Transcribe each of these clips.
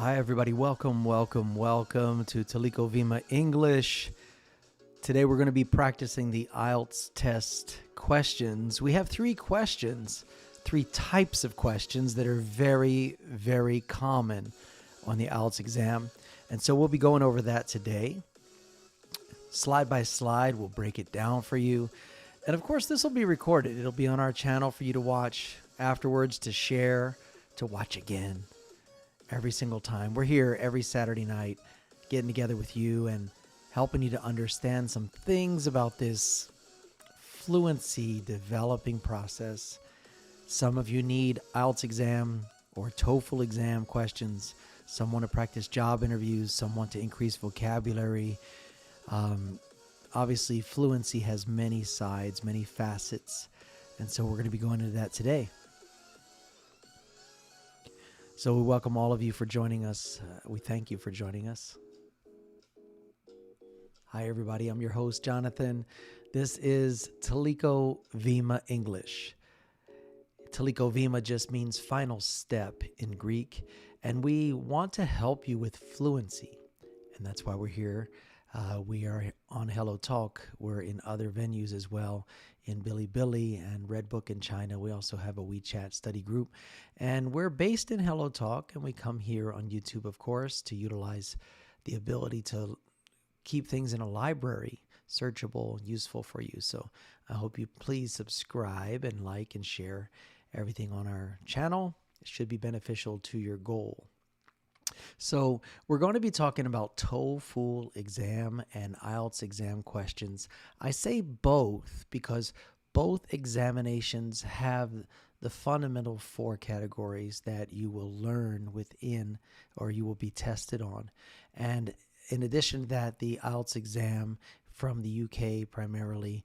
Hi, everybody. Welcome to Teliko Vima English. Today, we're going to be practicing the I.E.L.T.S test questions. We have three types of questions that are very, very common on the I.E.L.T.S exam. And so we'll be going over that today. Slide by slide, we'll break it down for you. And of course, this will be recorded. It'll be on our channel for you to watch afterwards, to share, to watch again. Every single time. We're here every Saturday night getting together with you and helping you to understand some things about this fluency developing process. Some of you need I.E.L.T.S exam or TOEFL exam questions. Some want to practice job interviews. Some want to increase vocabulary. Obviously, fluency has many sides, many facets. And so we're going to be going into that today. So we welcome all of you for joining us. We thank you for joining us. Hi, everybody. I'm your host, Jonathan. This is Teliko Vima English. Teliko Vima just means final step in Greek, and we want to help you with fluency, and that's why we're here. We are on Hello Talk. We're in other venues as well, in Bilibili and Redbook in China. We also have a WeChat study group, and we're based in Hello Talk, and we come here on YouTube, of course, to utilize the ability to keep things in a library, searchable, useful for you. So I hope you please subscribe and like and share everything on our channel. It should be beneficial to your goal. So we're going to be talking about TOEFL exam and I.E.L.T.S exam questions. I say both because both examinations have the fundamental four categories that you will learn within or you will be tested on. And in addition to that, the I.E.L.T.S exam from the UK primarily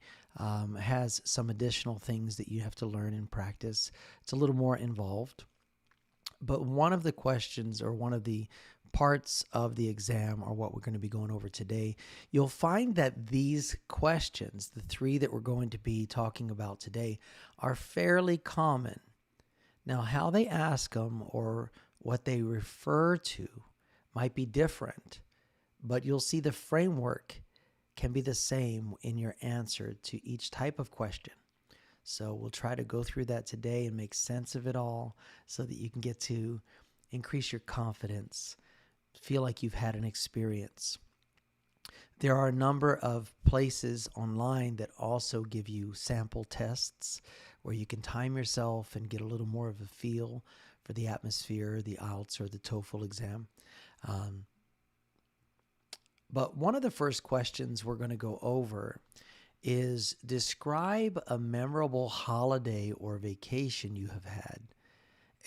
has some additional things that you have to learn and practice. It's a little more involved. But one of the questions or one of the parts of the exam are what we're going to be going over today. You'll find that these questions, the three that we're going to be talking about today, are fairly common. Now, how they ask them or what they refer to might be different, but you'll see the framework can be the same in your answer to each type of question. So we'll try to go through that today and make sense of it all so that you can get to increase your confidence, feel like you've had an experience. There are a number of places online that also give you sample tests where you can time yourself and get a little more of a feel for the atmosphere, the I.E.L.T.S or the TOEFL exam. But one of the first questions we're going to go over is describe a memorable holiday or vacation you have had.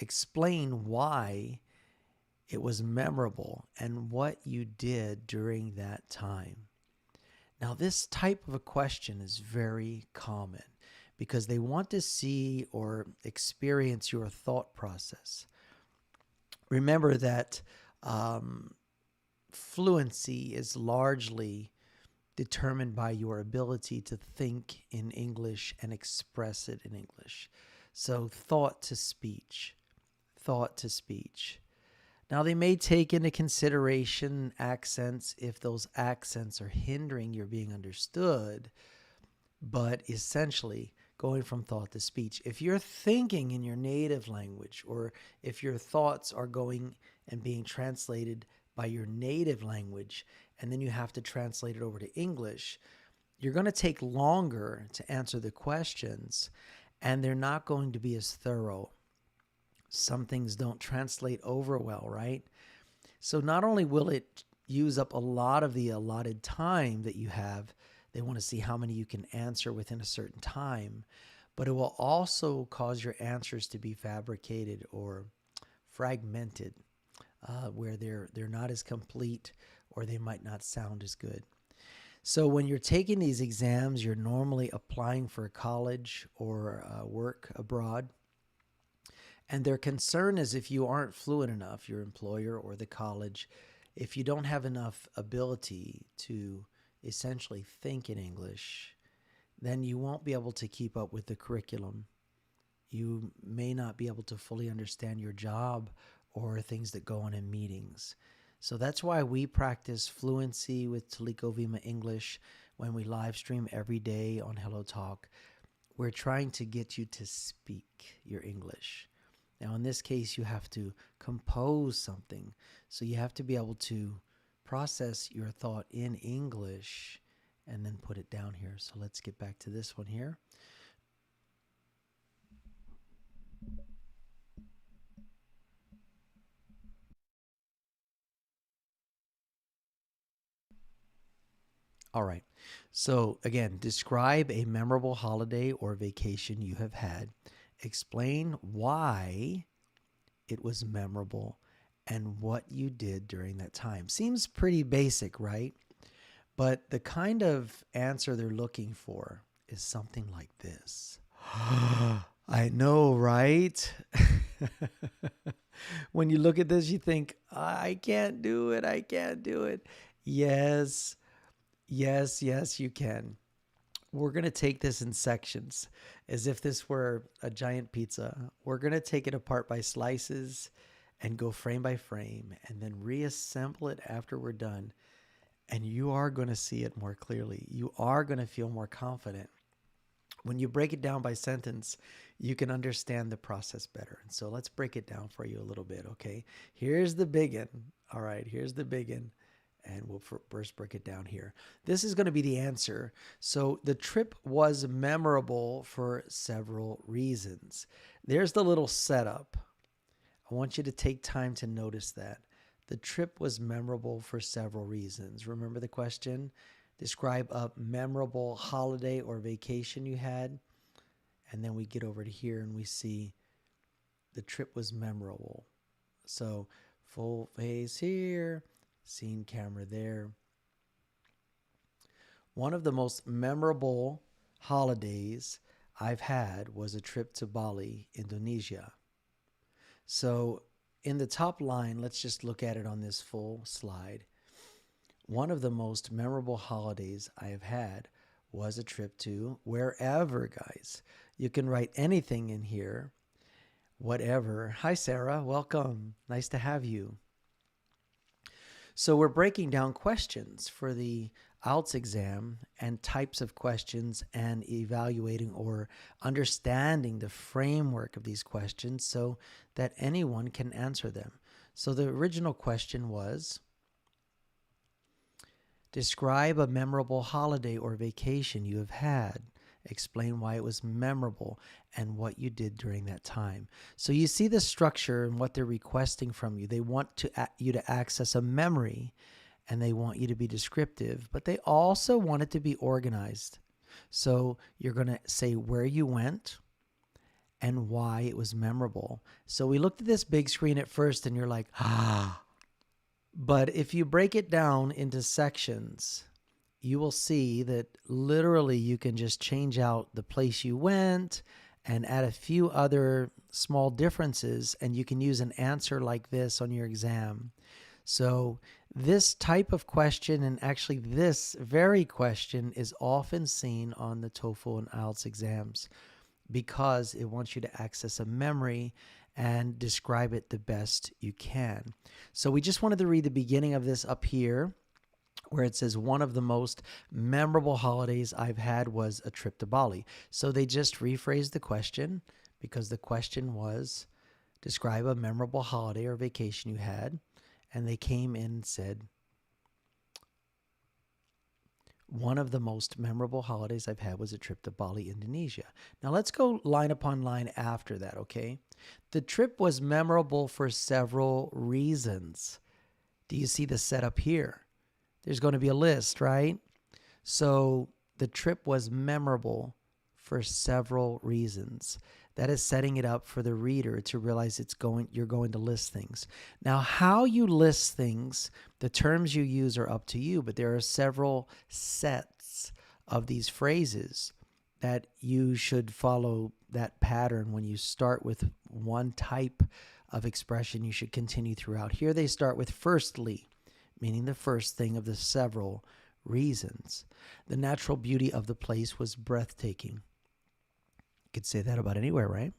Explain why it was memorable and what you did during that time. Now, this type of a question is very common because they want to see or experience your thought process. Remember that fluency is largely determined by your ability to think in English and express it in English. So thought to speech. Now, they may take into consideration accents if those accents are hindering your being understood, but essentially going from thought to speech. If you're thinking in your native language or if your thoughts are going and being translated by your native language, and then you have to translate it over to English, you're going to take longer to answer the questions, and they're not going to be as thorough. Some things don't translate over well, right? So not only will it use up a lot of the allotted time that you have, they want to see how many you can answer within a certain time, but it will also cause your answers to be fabricated or fragmented, where they're not as complete or they might not sound as good. So when you're taking these exams, you're normally applying for a college or work abroad. And their concern is if you aren't fluent enough, your employer or the college, if you don't have enough ability to essentially think in English, then you won't be able to keep up with the curriculum. You may not be able to fully understand your job or things that go on in meetings. So that's why we practice fluency with Teliko Vima English when we live stream every day on Hello Talk. We're trying to get you to speak your English. Now, in this case, you have to compose something. So you have to be able to process your thought in English and then put it down here. So let's get back to this one here. All right. So again, describe a memorable holiday or vacation you have had. Explain why it was memorable and what you did during that time. Seems pretty basic, right? But the kind of answer they're looking for is something like this. I know, right? When you look at this, you think, I can't do it. I can't do it. Yes, yes, you can. We're going to take this in sections as if this were a giant pizza. We're going to take it apart by slices and go frame by frame and then reassemble it after we're done. And you are going to see it more clearly. You are going to feel more confident. When you break it down by sentence, you can understand the process better. And so let's break it down for you a little bit, okay? Here's the big one. All right, here's the big one. And we'll first break it down here. This is going to be the answer. So the trip was memorable for several reasons. There's the little setup. I want you to take time to notice that. The trip was memorable for several reasons. Remember the question? Describe a memorable holiday or vacation you had. And then we get over to here and we see the trip was memorable. So full face here, scene camera there. One of the most memorable holidays I've had was a trip to Bali, Indonesia. So in the top line, let's just look at it on this full slide. One of the most memorable holidays I have had was a trip to wherever, guys. You can write anything in here, whatever. Hi, Sarah. Welcome. Nice to have you. So we're breaking down questions for the I.E.L.T.S exam and types of questions and evaluating or understanding the framework of these questions so that anyone can answer them. So the original question was, describe a memorable holiday or vacation you have had. Explain why it was memorable and what you did during that time. So you see the structure and what they're requesting from you. They want you to access a memory and they want you to be descriptive, but they also want it to be organized. So you're going to say where you went and why it was memorable. So we looked at this big screen at first and you're like, ah. But if you break it down into sections, you will see that literally you can just change out the place you went and add a few other small differences, and you can use an answer like this on your exam. So this type of question, and actually this very question, is often seen on the TOEFL and I.E.L.T.S exams because it wants you to access a memory and describe it the best you can. So we just wanted to read the beginning of this up here where it says one of the most memorable holidays I've had was a trip to Bali. So they just rephrased the question because the question was describe a memorable holiday or vacation you had. And they came in and said, one of the most memorable holidays I've had was a trip to Bali, Indonesia. Now let's go line upon line after that, okay? The trip was memorable for several reasons. Do you see the setup here? There's going to be a list, right? So the trip was memorable for several reasons. That is setting it up for the reader to realize you're going to list things. Now, how you list things, the terms you use are up to you, but there are several sets of these phrases that you should follow that pattern. When you start with one type of expression, you should continue throughout. Here they start with firstly, meaning the first thing of the several reasons. The natural beauty of the place was breathtaking. You could say that about anywhere, right?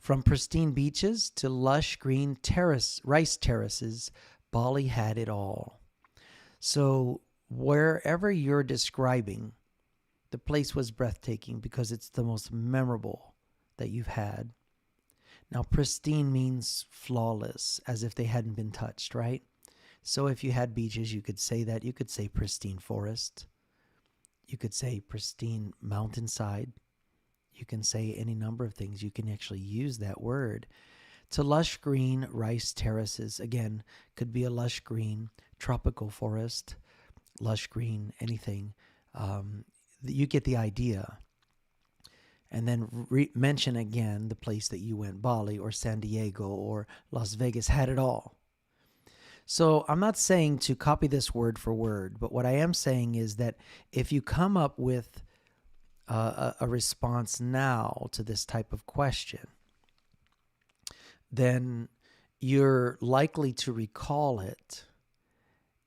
From pristine beaches to lush green rice terraces, Bali had it all. So wherever you're describing, the place was breathtaking because it's the most memorable that you've had. Now, pristine means flawless, as if they hadn't been touched, right? So if you had beaches, you could say that. You could say pristine forest. You could say pristine mountainside. You can say any number of things. You can actually use that word. To lush green rice terraces, again, could be a lush green tropical forest, lush green anything. You get the idea. And then mention again the place that you went, Bali or San Diego or Las Vegas, had it all. So I'm not saying to copy this word for word, but what I am saying is that if you come up with a response now to this type of question, then you're likely to recall it,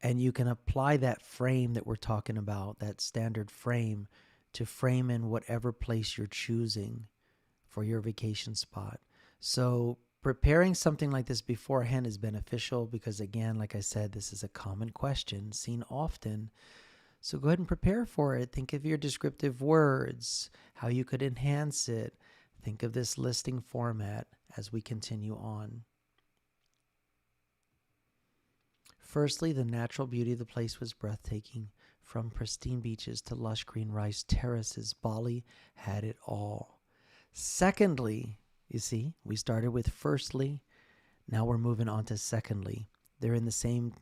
and you can apply that frame that we're talking about, that standard frame, to frame in whatever place you're choosing for your vacation spot. So preparing something like this beforehand is beneficial because, again, like I said, this is a common question seen often. So go ahead and prepare for it. Think of your descriptive words, how you could enhance it. Think of this listing format as we continue on. Firstly, the natural beauty of the place was breathtaking. From pristine beaches to lush green rice terraces, Bali had it all. Secondly, you see, we started with firstly. Now we're moving on to secondly. They're in the same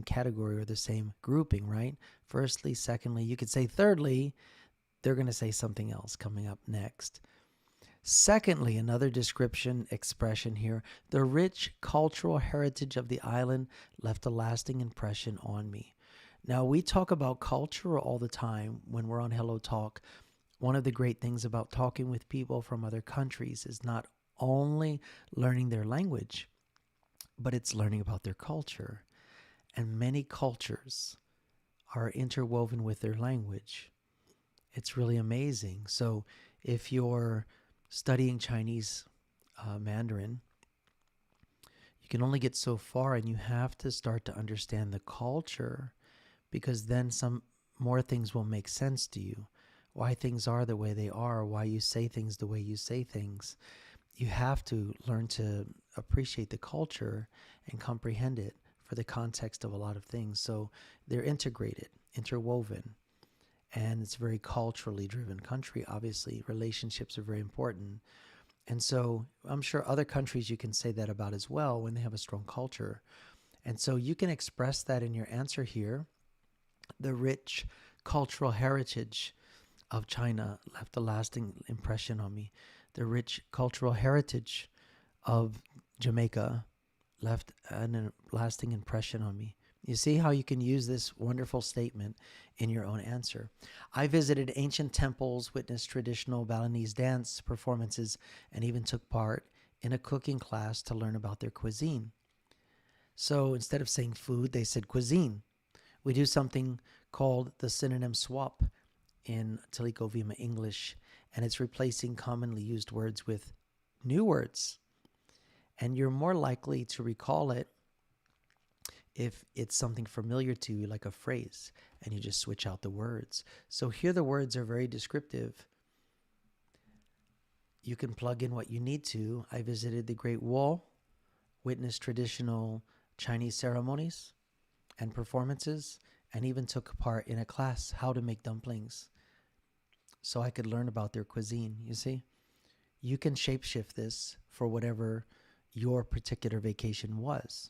category or the same grouping, right? Firstly, secondly. You could say thirdly. They're going to say something else coming up next. Secondly, another description expression here, the rich cultural heritage of the island left a lasting impression on me. Now, we talk about culture all the time when we're on Hello Talk. One of the great things about talking with people from other countries is not only learning their language, but it's learning about their culture. And many cultures are interwoven with their language. It's really amazing. So if you're studying Chinese Mandarin, you can only get so far, and you have to start to understand the culture, because then some more things will make sense to you. Why things are the way they are, why you say things the way you say things. You have to learn to appreciate the culture and comprehend it for the context of a lot of things. So they're integrated, interwoven, and it's a very culturally driven country. Obviously, relationships are very important. And so I'm sure other countries you can say that about as well when they have a strong culture. And so you can express that in your answer here. The rich cultural heritage of China left a lasting impression on me. The rich cultural heritage of Jamaica left a lasting impression on me. You see how you can use this wonderful statement in your own answer. I visited ancient temples, witnessed traditional Balinese dance performances, and even took part in a cooking class to learn about their cuisine. So instead of saying food, they said cuisine. We do something called the synonym swap in Teliko Vima English, and it's replacing commonly used words with new words. And you're more likely to recall it if it's something familiar to you, like a phrase, and you just switch out the words. So here the words are very descriptive. You can plug in what you need to. I visited the Great Wall, witnessed traditional Chinese ceremonies and performances, and even took part in a class how to make dumplings so I could learn about their cuisine. You see, you can shapeshift this for whatever your particular vacation was.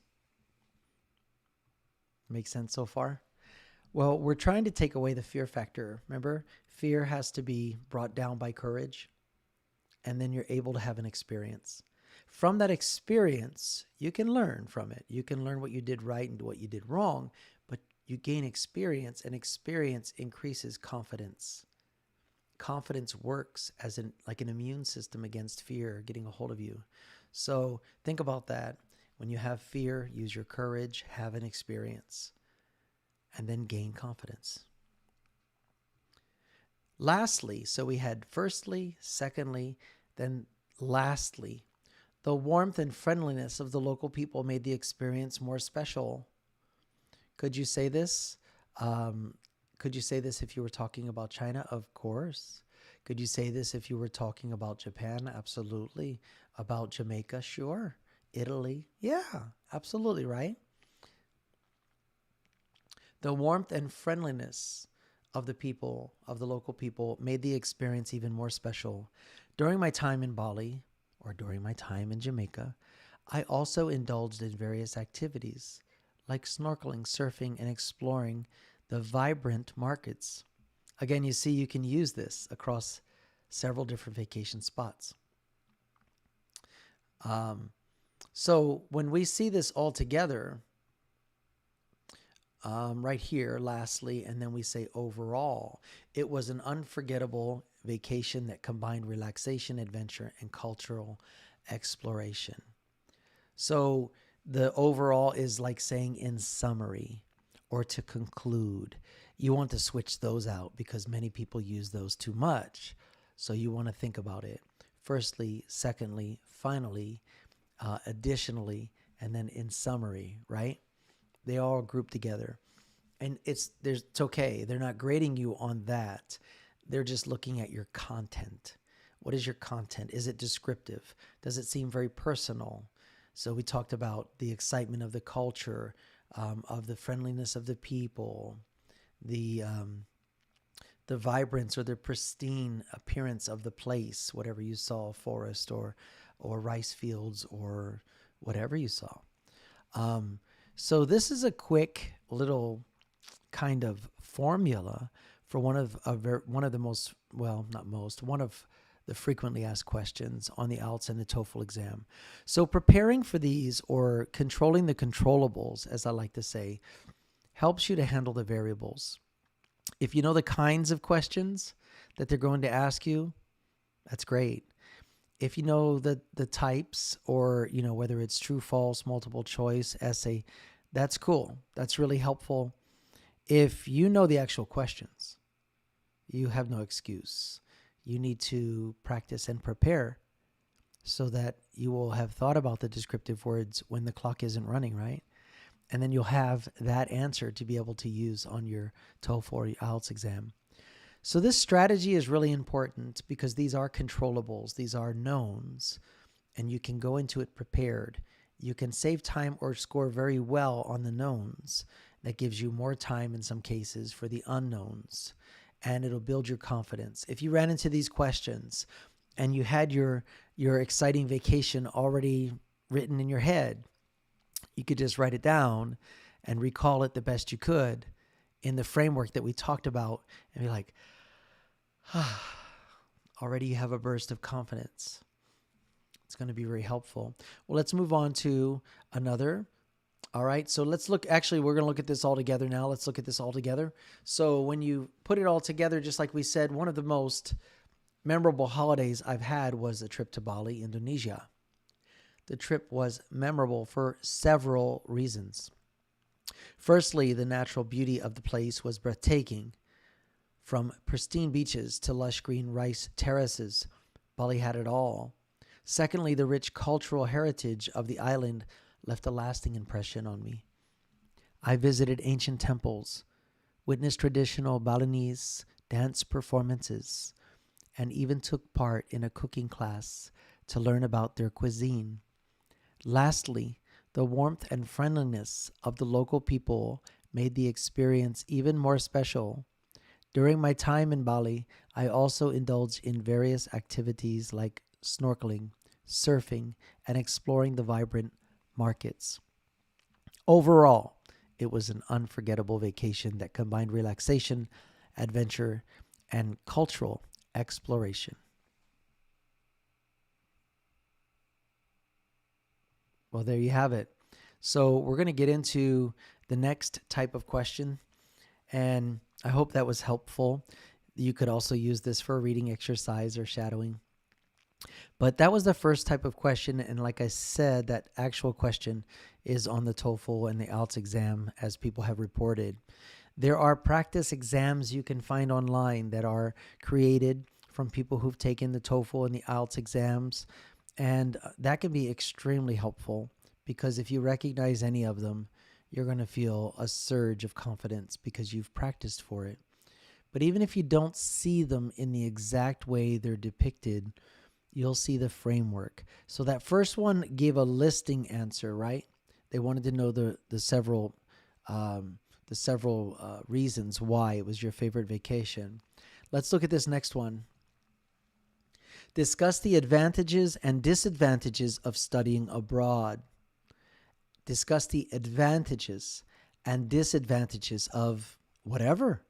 Make sense so far? Well, we're trying to take away the fear factor. Remember, fear has to be brought down by courage, and then you're able to have an experience. From that experience, you can learn from it. You can learn what you did right and what you did wrong, but you gain experience, and experience increases confidence. Confidence works as like an immune system against fear getting a hold of you. So think about that. When you have fear, use your courage, have an experience, and then gain confidence. Lastly, so we had firstly, secondly, then Lastly, the warmth and friendliness of the local people made the experience more special. Could you say this? Um, could you say this if you were talking about China? Of course. Could you say this if you were talking about Japan? Absolutely. About Jamaica? Sure. Italy? Yeah, absolutely, right? The warmth and friendliness of the people, of the local people, made the experience even more special. During my time in Bali, or during my time in Jamaica, I also indulged in various activities like snorkeling, surfing, and exploring the vibrant markets. Again, you see, you can use this across several different vacation spots. Um, so when we see this all together, right here, lastly, and then we say overall, it was an unforgettable vacation that combined relaxation, adventure, and cultural exploration. So the overall is like saying in summary or to conclude. You want to switch those out because many people use those too much. So you want to think about it. Firstly, secondly, finally, additionally, and then in summary, right? They all group together. And it's okay. They're not grading you on that. They're just looking at your content. What is your content? Is it descriptive? Does it seem very personal? So we talked about the excitement of the culture, of the friendliness of the people, the vibrance or the pristine appearance of the place, whatever you saw, forest or rice fields or whatever you saw. So this is a quick little kind of formula for one of the most, well, not most, one of the frequently asked questions on the I.E.L.T.S and the TOEFL exam. So preparing for these, or controlling the controllables, as I like to say, helps you to handle the variables. If you know the kinds of questions that they're going to ask you, that's great. If you know the types, or whether it's true, false, multiple choice, essay, that's cool. That's really helpful. If you know the actual questions, you have no excuse. You need to practice and prepare so that you will have thought about the descriptive words when the clock isn't running, right? And then you'll have that answer to be able to use on your TOEFL or your I.E.L.T.S exam. So this strategy is really important because these are controllables. These are knowns, and you can go into it prepared. You can save time or score very well on the knowns. That gives you more time in some cases for the unknowns, and it'll build your confidence. If you ran into these questions and you had your exciting vacation already written in your head, you could just write it down and recall it the best you could in the framework that we talked about and be like, already you have a burst of confidence. It's going to be very helpful. Well, let's move on to another. All right, so let's look. Actually, we're going to look at this all together now. Let's look at this all together. So when you put it all together, just like we said, one of the most memorable holidays I've had was a trip to Bali, Indonesia. The trip was memorable for several reasons. Firstly, the natural beauty of the place was breathtaking. From pristine beaches to lush green rice terraces, Bali had it all. Secondly, the rich cultural heritage of the island left a lasting impression on me. I visited ancient temples, witnessed traditional Balinese dance performances, and even took part in a cooking class to learn about their cuisine. Lastly, the warmth and friendliness of the local people made the experience even more special. During my time in Bali, I also indulged in various activities like snorkeling, surfing, and exploring the vibrant markets. Overall, it was an unforgettable vacation that combined relaxation, adventure, and cultural exploration. Well, there you have it. So we're going to get into the next type of question, and I hope that was helpful. You could also use this for a reading exercise or shadowing. But that was the first type of question, and like I said, that actual question is on the TOEFL and the I.E.L.T.S exam, as people have reported. There are practice exams you can find online that are created from people who've taken the TOEFL and the I.E.L.T.S exams. And that can be extremely helpful because if you recognize any of them, you're going to feel a surge of confidence because you've practiced for it. But even if you don't see them in the exact way they're depicted, you'll see the framework. So that first one gave a listing answer, right? They wanted to know the several reasons why it was your favorite vacation. Let's look at this next one. Discuss the advantages and disadvantages of studying abroad. Discuss the advantages and disadvantages of whatever.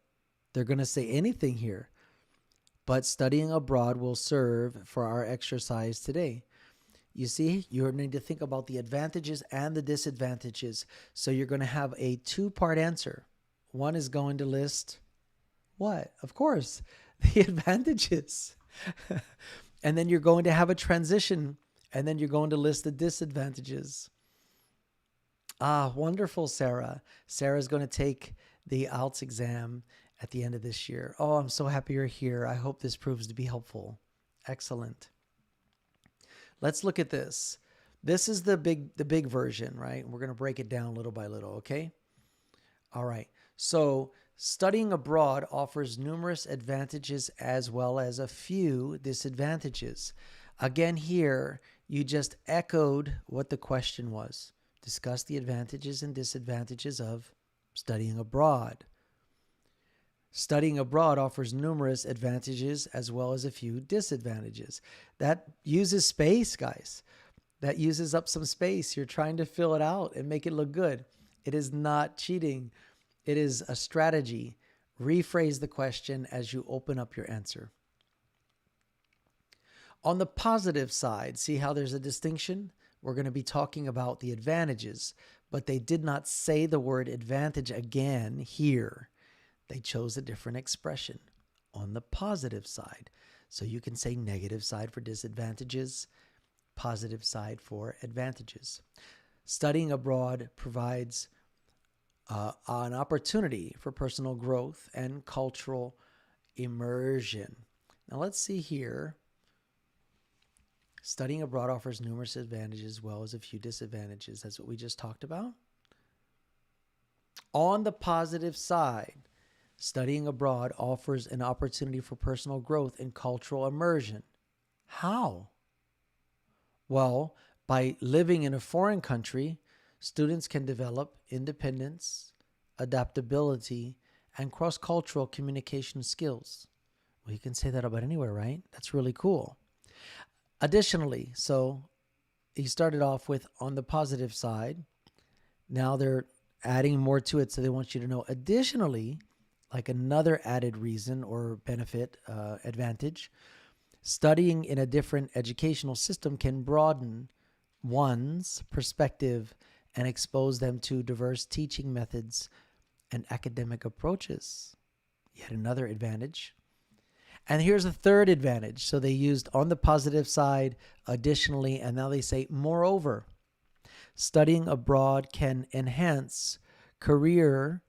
They're going to say anything here. But studying abroad will serve for our exercise today. You see, you need to think about the advantages and the disadvantages. So you're going to have a two-part answer. One is going to list what? Of course, the advantages. And then you're going to have a transition, and then you're going to list the disadvantages. Ah, wonderful, Sarah. Sarah's going to take the I.E.L.T.S exam at the end of this year. Oh, I'm so happy you're here. I hope this proves to be helpful. Excellent. Let's look at this. This is the big version, right? We're going to break it down little by little, okay? All right. So studying abroad offers numerous advantages as well as a few disadvantages. Again, here, you just echoed what the question was. Discuss the advantages and disadvantages of studying abroad. Studying abroad offers numerous advantages as well as a few disadvantages. That uses space, guys. That uses up some space. You're trying to fill it out and make it look good. It is not cheating. It is a strategy. Rephrase the question as you open up your answer. On the positive side, see how there's a distinction? We're going to be talking about the advantages, but they did not say the word advantage again here. They chose a different expression on the positive side. So you can say negative side for disadvantages, positive side for advantages. Studying abroad provides an opportunity for personal growth and cultural immersion. Now let's see here. Studying abroad offers numerous advantages as well as a few disadvantages. That's what we just talked about. On the positive side, studying abroad offers an opportunity for personal growth and cultural immersion. How? Well, by living in a foreign country, students can develop independence, adaptability, and cross-cultural communication skills. Well, you can say that about anywhere, right? That's really cool. Additionally, so he started off with on the positive side. Now they're adding more to it, so they want you to know additionally, like another added reason or benefit, advantage, studying in a different educational system can broaden one's perspective and expose them to diverse teaching methods and academic approaches. Yet another advantage. And here's a third advantage. So they used on the positive side, additionally, and now they say, moreover, studying abroad can enhance career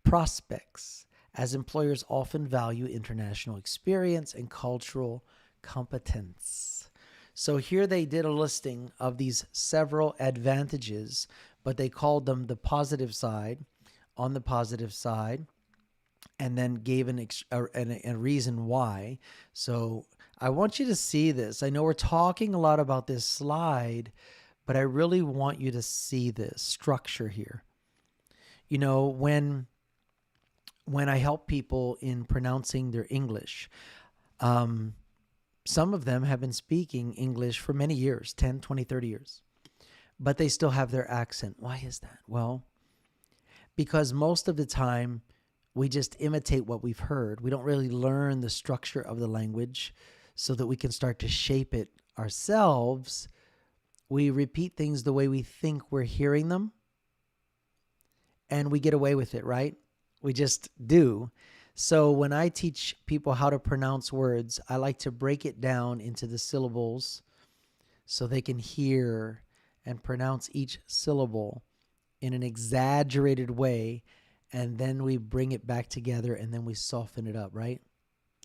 prospects as employers often value international experience and cultural competence. So here they did a listing of these several advantages, but they called them the positive side, on the positive side, and then gave a reason why. So I want you to see this. I know we're talking a lot about this slide, but I really want you to see this structure here. You know, when I help people in pronouncing their English, some of them have been speaking English for many years, 10, 20, 30 years, but they still have their accent. Why is that? Well, because most of the time we just imitate what we've heard. We don't really learn the structure of the language so that we can start to shape it ourselves. We repeat things the way we think we're hearing them, and we get away with it, right? We just do. So when I teach people how to pronounce words, I like to break it down into the syllables so they can hear and pronounce each syllable in an exaggerated way, and then we bring it back together and then we soften it up, right?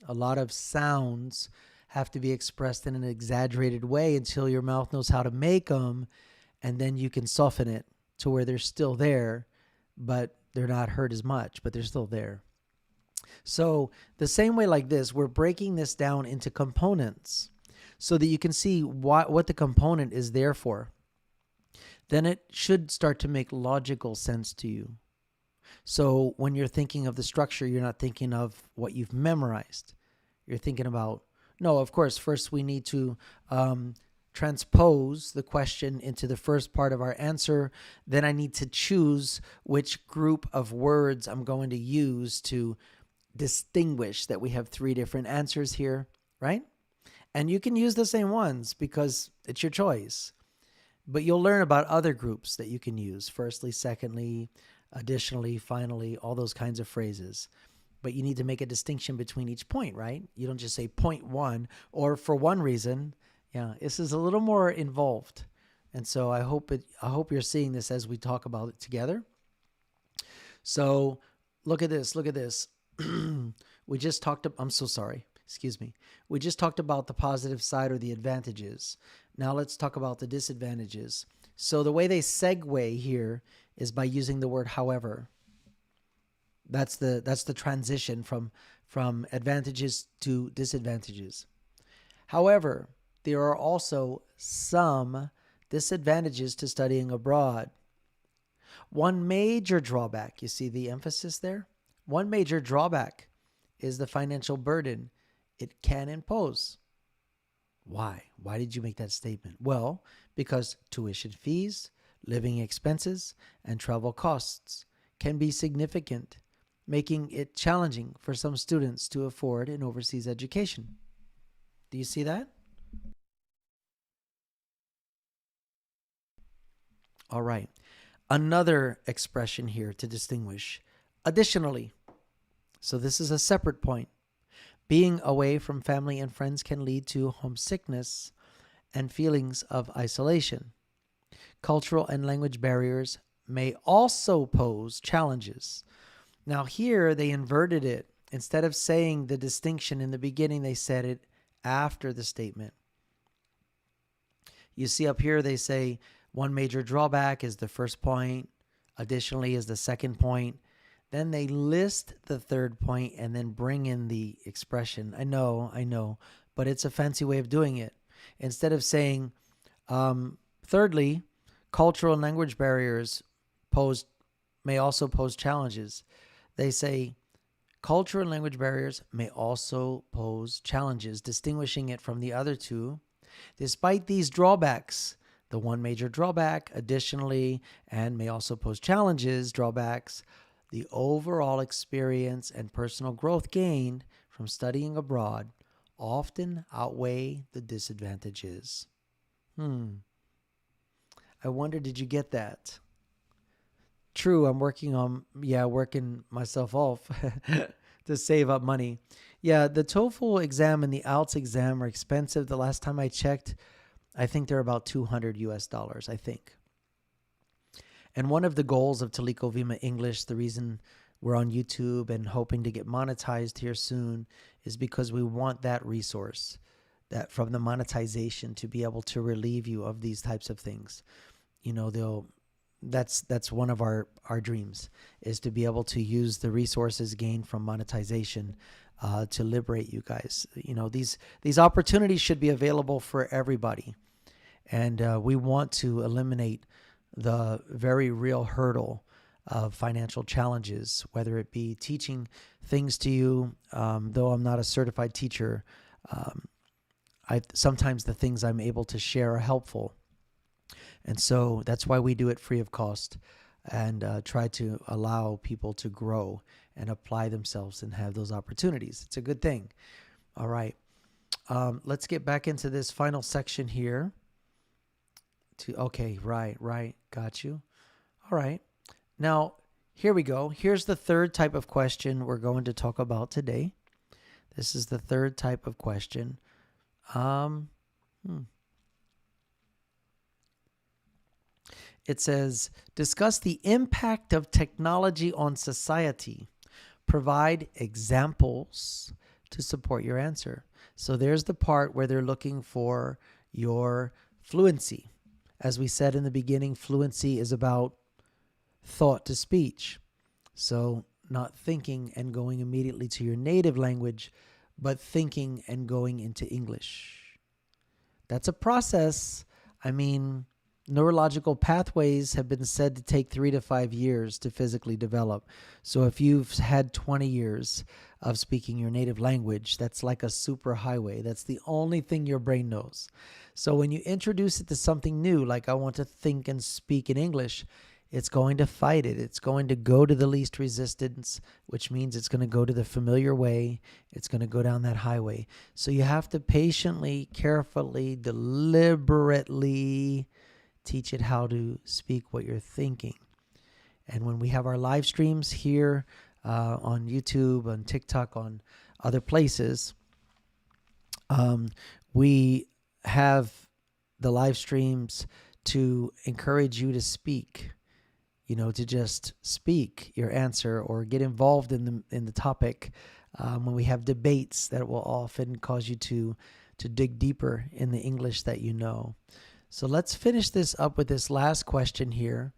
A lot of sounds have to be expressed in an exaggerated way until your mouth knows how to make them, and then you can soften it to where they're still there, but they're not heard as much, but they're still there. So the same way like this, we're breaking this down into components so that you can see what the component is there for. Then it should start to make logical sense to you. So when you're thinking of the structure, you're not thinking of what you've memorized. You're thinking about, no, of course, first we need to transpose the question into the first part of our answer. Then I need to choose which group of words I'm going to use to distinguish that we have three different answers here, right? And you can use the same ones because it's your choice. But you'll learn about other groups that you can use. Firstly, secondly, additionally, finally, all those kinds of phrases. But you need to make a distinction between each point, right? You don't just say point one or for one reason. Yeah, this is a little more involved. And so I hope you're seeing this as we talk about it together. So look at this. We just talked I'm so sorry. Excuse me. We just talked about the positive side or the advantages. Now let's talk about the disadvantages. So the way they segue here is by using the word however. That's the transition from advantages to disadvantages. However, there are also some disadvantages to studying abroad. One major drawback, you see the emphasis there? One major drawback is the financial burden it can impose. Why? Why did you make that statement? Well, because tuition fees, living expenses, and travel costs can be significant, making it challenging for some students to afford an overseas education. Do you see that? All right. Another expression here to distinguish. Additionally, so this is a separate point. Being away from family and friends can lead to homesickness and feelings of isolation. Cultural and language barriers may also pose challenges. Now here they inverted it. Instead of saying the distinction in the beginning, they said it after the statement. You see up here they say one major drawback is the first point, additionally is the second point. Then they list the third point and then bring in the expression. I know, but it's a fancy way of doing it. Instead of saying, thirdly, cultural and language barriers may also pose challenges. They say, cultural and language barriers may also pose challenges, distinguishing it from the other two. Despite these drawbacks, the one major drawback, additionally, and may also pose challenges, drawbacks, the overall experience and personal growth gained from studying abroad often outweigh the disadvantages. I wonder, did you get that? True, I'm working myself off to save up money. Yeah, the TOEFL exam and the I.E.L.T.S exam are expensive. The last time I checked, I think they're about $200, I think. And one of the goals of Teliko Vima English, the reason we're on YouTube and hoping to get monetized here soon, is because we want that resource, that from the monetization, to be able to relieve you of these types of things. You know, that's one of our dreams, is to be able to use the resources gained from monetization to liberate you guys. You know, these opportunities should be available for everybody. And we want to eliminate the very real hurdle of financial challenges, whether it be teaching things to you. Though I'm not a certified teacher, sometimes the things I'm able to share are helpful. And so that's why we do it free of cost and try to allow people to grow and apply themselves and have those opportunities. It's a good thing. All right. Let's get back into this final section here. Okay, right. Got you. All right. Now, here we go. Here's the third type of question we're going to talk about today. This is the third type of question. It says, discuss the impact of technology on society. Provide examples to support your answer. So there's the part where they're looking for your fluency. As we said in the beginning, fluency is about thought to speech. So not thinking and going immediately to your native language, but thinking and going into English. That's a process. I mean, neurological pathways have been said to take 3 to 5 years to physically develop. So if you've had 20 years of speaking your native language, that's like a super highway. That's the only thing your brain knows. So when you introduce it to something new, like I want to think and speak in English, it's going to fight it. It's going to go to the least resistance, which means it's going to go to the familiar way. It's going to go down that highway. So you have to patiently, carefully, deliberately teach it how to speak what you're thinking. And when we have our live streams here on YouTube, on TikTok, on other places, we have the live streams to encourage you to speak. To just speak your answer or get involved in the topic. When we have debates, that will often cause you to dig deeper in the English that you know. So let's finish this up with this last question here.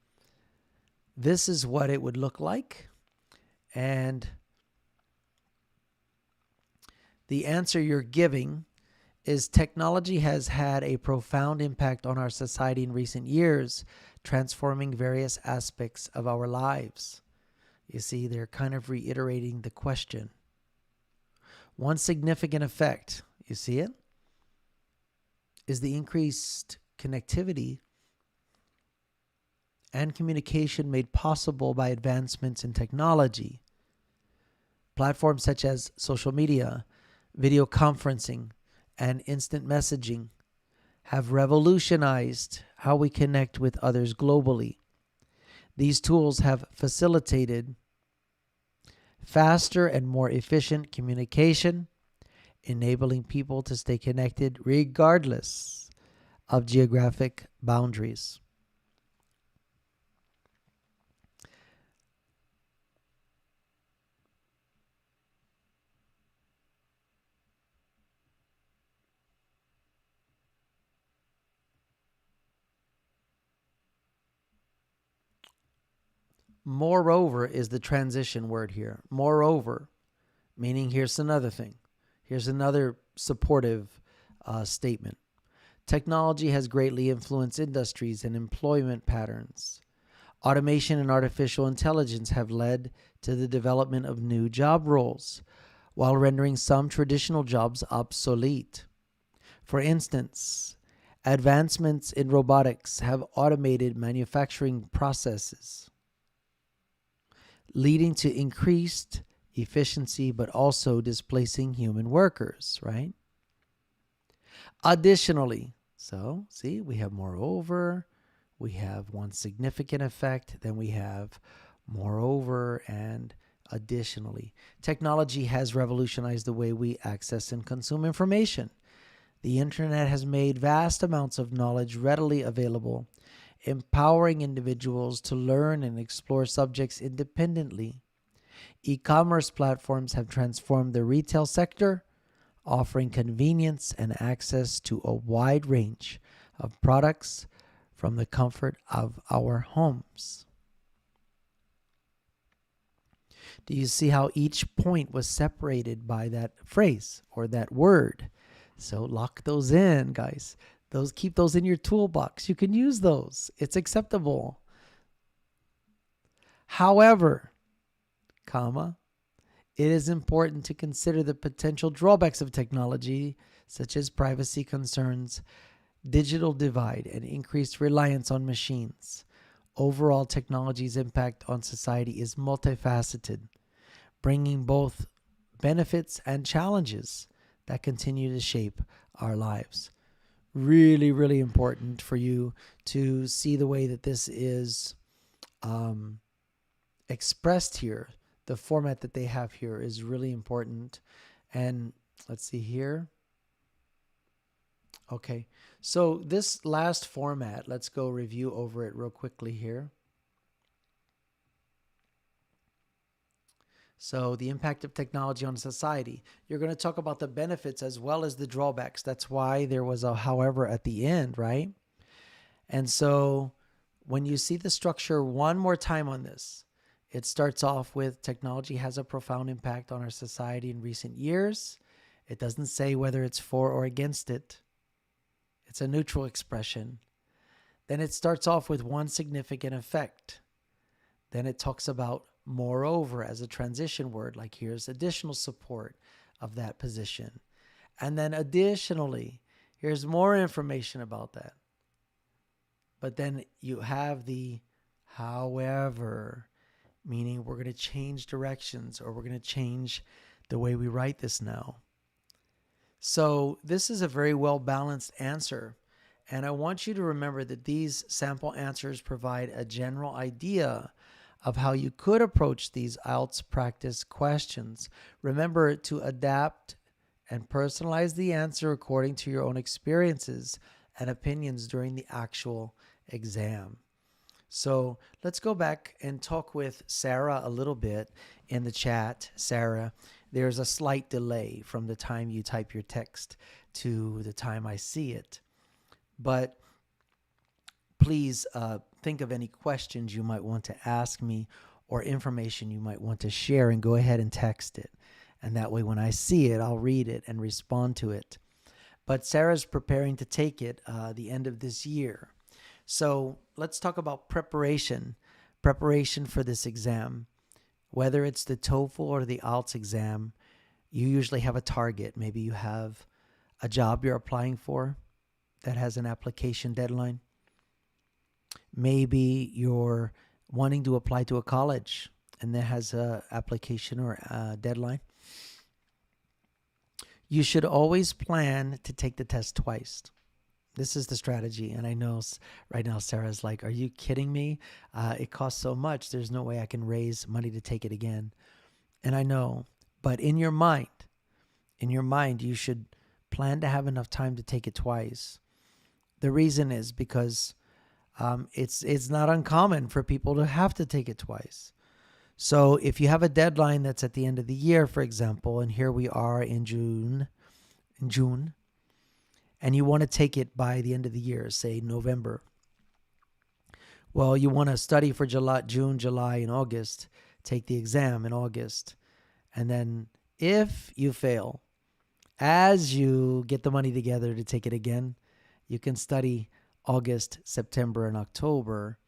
This is what it would look like. And the answer you're giving is technology has had a profound impact on our society in recent years, transforming various aspects of our lives. You see, they're kind of reiterating the question. One significant effect, you see it, is the increased connectivity and communication made possible by advancements in technology. Platforms such as social media, video conferencing, and instant messaging have revolutionized how we connect with others globally. These tools have facilitated faster and more efficient communication, enabling people to stay connected regardless of geographic boundaries. Moreover is the transition word here. Moreover, meaning here's another thing. Here's another supportive statement. Technology has greatly influenced industries and employment patterns. Automation and artificial intelligence have led to the development of new job roles, while rendering some traditional jobs obsolete. For instance, advancements in robotics have automated manufacturing processes, leading to increased efficiency, but also displacing human workers, right? Additionally, so see, we have moreover, we have one significant effect, then we have moreover and additionally. Technology has revolutionized the way we access and consume information. The internet has made vast amounts of knowledge readily available, empowering individuals to learn and explore subjects independently. E-commerce platforms have transformed the retail sector, offering convenience and access to a wide range of products from the comfort of our homes. Do you see how each point was separated by that phrase or that word? So lock those in, guys. Keep those in your toolbox. You can use those. It's acceptable. However, it is important to consider the potential drawbacks of technology, such as privacy concerns, digital divide, and increased reliance on machines. Overall, technology's impact on society is multifaceted, bringing both benefits and challenges that continue to shape our lives. Really, really important for you to see the way that this is expressed here. The format that they have here is really important. And let's see here. Okay, so this last format, let's go review over it real quickly here. So, the impact of technology on society. You're going to talk about the benefits as well as the drawbacks. That's why there was a however at the end, right? And so, when you see the structure one more time on this, it starts off with technology has a profound impact on our society in recent years. It doesn't say whether it's for or against it, it's a neutral expression. Then it starts off with one significant effect. Then it talks about moreover as a transition word, like here's additional support of that position. And then additionally, here's more information about that. But then you have the however, meaning we're going to change directions or we're going to change the way we write this now. So this is a very well balanced answer. And I want you to remember that these sample answers provide a general idea of how you could approach these I.E.L.T.S practice questions. Remember to adapt and personalize the answer according to your own experiences and opinions during the actual exam. So let's go back and talk with Sarah a little bit in the chat. Sarah, there's a slight delay from the time you type your text to the time I see it. But please think of any questions you might want to ask me or information you might want to share and go ahead and text it. And that way when I see it, I'll read it and respond to it. But Sarah's preparing to take it the end of this year. So let's talk about preparation for this exam. Whether it's the TOEFL or the I.E.L.T.S exam, you usually have a target. Maybe you have a job you're applying for that has an application deadline. Maybe you're wanting to apply to a college and that has a application or a deadline. You should always plan to take the test twice. This is the strategy. And I know right now Sarah's like, are you kidding me? It costs so much. There's no way I can raise money to take it again. And I know, but in your mind, you should plan to have enough time to take it twice. The reason is because it's not uncommon for people to have to take it twice. So if you have a deadline that's at the end of the year, for example, and here we are in June, and you want to take it by the end of the year, say November. Well, you want to study for June, July, and August, take the exam in August. And then if you fail, as you get the money together to take it again, you can study August, September, and October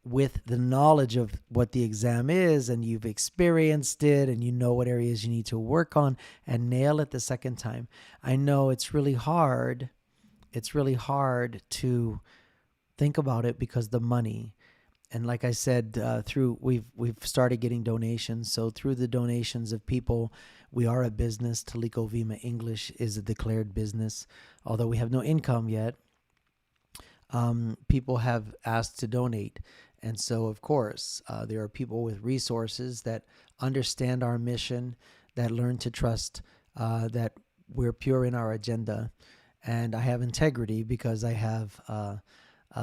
with the knowledge of what the exam is, and you've experienced it, and you know what areas you need to work on and nail it the second time. I know it's really hard. It's really hard to think about it because the money. And like I said, we've started getting donations. So through the donations of people, we are a business. Teliko Vima English is a declared business, although we have no income yet. People have asked to donate. And so, of course, there are people with resources that understand our mission, that learn to trust that we're pure in our agenda. And I have integrity because I have a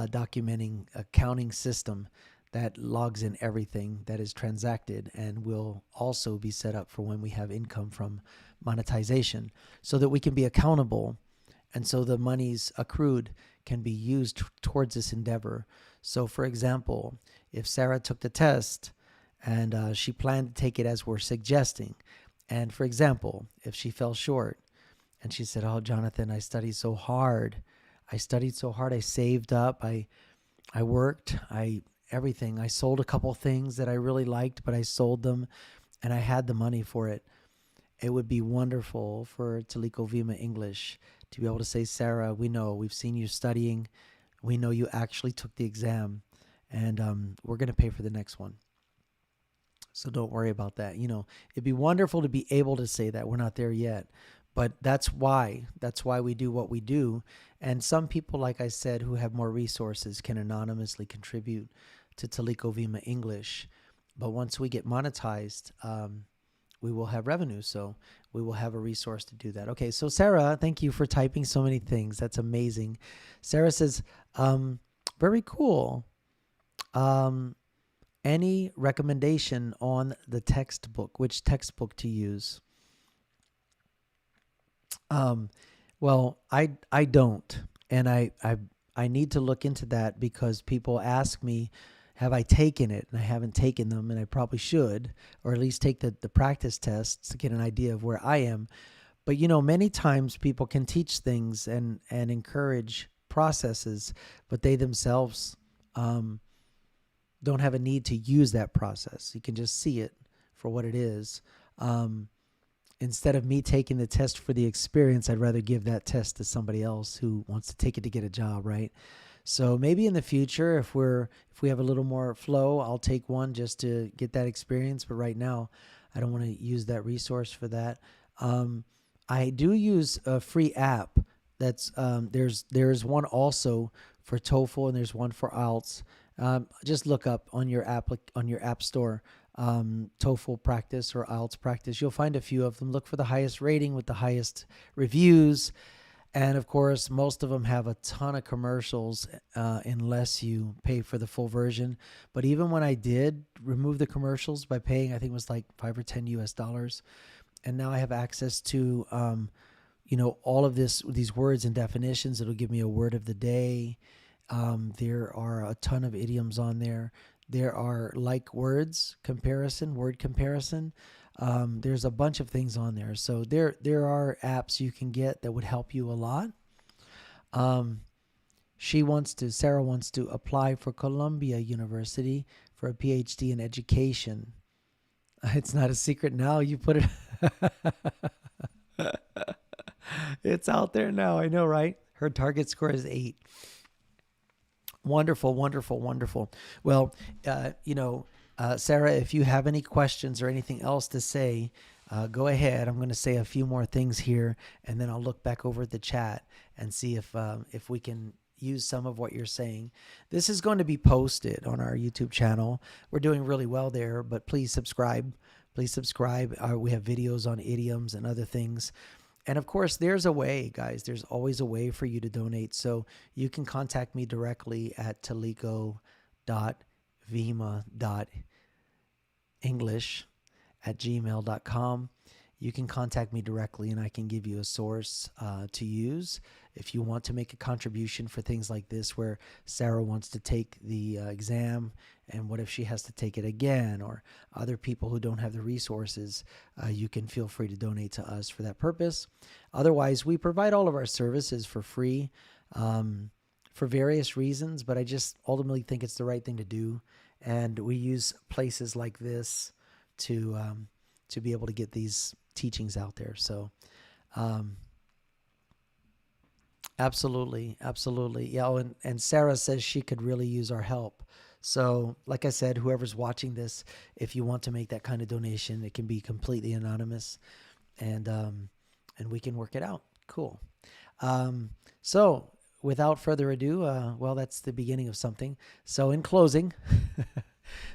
documenting accounting system that logs in everything that is transacted and will also be set up for when we have income from monetization so that we can be accountable. And so the monies accrued can be used towards this endeavor. So, for example, if Sarah took the test and she planned to take it as we're suggesting, and for example, if she fell short and she said, oh, Jonathan, I studied so hard. I saved up. I worked. Everything. I sold a couple things that I really liked, but I sold them and I had the money for it. It would be wonderful for Teliko Vima English to be able to say, Sarah, we know, we've seen you studying. We know you actually took the exam, and we're going to pay for the next one. So don't worry about that. You know, it'd be wonderful to be able to say that. We're not there yet. But that's why we do what we do. And some people, like I said, who have more resources can anonymously contribute to Teliko Vima English. But once we get monetized, we will have revenue. So we will have a resource to do that. Okay, so Sarah, thank you for typing so many things. That's amazing. Sarah says, very cool. Any recommendation on the textbook, which textbook to use? Um, well, I don't, and I need to look into that because people ask me, have I taken it? And I haven't taken them, and I probably should, or at least take the practice tests to get an idea of where I am. But many times people can teach things and encourage processes, but they themselves um, don't have a need to use that process. You can just see it for what it is. Um, Instead of me taking the test for the experience, I'd rather give that test to somebody else who wants to take it to get a job, right? So maybe in the future, if we have a little more flow, I'll take one just to get that experience. But right now, I don't want to use that resource for that. Um, I do use a free app. That's there's one also for TOEFL and there's one for I.E.L.T.S. Just look up on your app store TOEFL practice or I.E.L.T.S practice. You'll find a few of them. Look for the highest rating with the highest reviews. And of course, most of them have a ton of commercials unless you pay for the full version. But even when I did remove the commercials by paying, I think it was like $5 or $10 US. And now I have access to, all of these words and definitions. It'll give me a word of the day. There are a ton of idioms on there. There are like words comparison, word comparison. There's a bunch of things on there. So there are apps you can get that would help you a lot. Sarah wants to apply for Columbia University for a PhD in education. It's not a secret now. You put it. It's out there now. I know, right? Her target score is 8. Wonderful, wonderful, wonderful. Well, Sarah, if you have any questions or anything else to say, go ahead. I'm going to say a few more things here, and then I'll look back over at the chat and see if we can use some of what you're saying. This is going to be posted on our YouTube channel. We're doing really well there, but please subscribe. Please subscribe. We have videos on idioms and other things. And of course, there's a way, guys. There's always a way for you to donate. So you can contact me directly at teliko.vima.english@gmail.com. You can contact me directly and I can give you a source to use if you want to make a contribution for things like this where Sarah wants to take the exam and what if she has to take it again, or other people who don't have the resources. You can feel free to donate to us for that purpose. Otherwise, we provide all of our services for free for various reasons, but I just ultimately think it's the right thing to do. And we use places like this to be able to get these teachings out there. So absolutely. Yeah. Oh, and Sarah says she could really use our help. So like I said, whoever's watching this, if you want to make that kind of donation, it can be completely anonymous and we can work it out. Cool. So without further ado, well, that's the beginning of something. So in closing,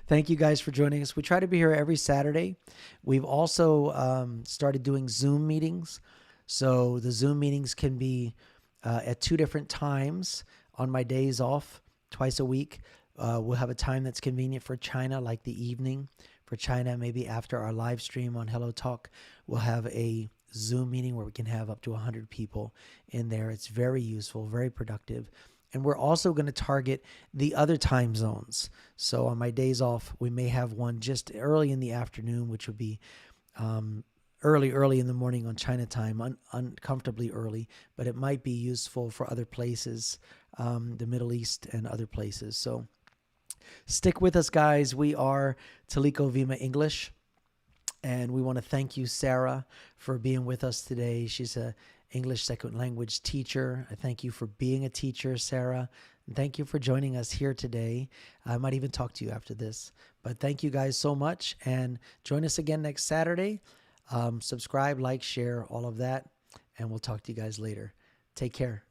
thank you guys for joining us. We try to be here every Saturday. We've also started doing Zoom meetings. So the Zoom meetings can be at 2 different times on my days off, twice a week. We'll have a time that's convenient for China, like the evening. For China, maybe after our live stream on Hello Talk, we'll have a Zoom meeting where we can have up to 100 people in there. It's very useful, very productive. And we're also going to target the other time zones. So on my days off, we may have one just early in the afternoon, which would be early in the morning on China time, uncomfortably early, but it might be useful for other places, the Middle East and other places. So stick with us, guys. We are Teliko Vima English, and we want to thank you, Sarah, for being with us today. She's a English second language teacher. I thank you for being a teacher, Sarah. And thank you for joining us here today. I might even talk to you after this. But thank you guys so much, and join us again next Saturday. Subscribe, like, share, all of that, and we'll talk to you guys later. Take care.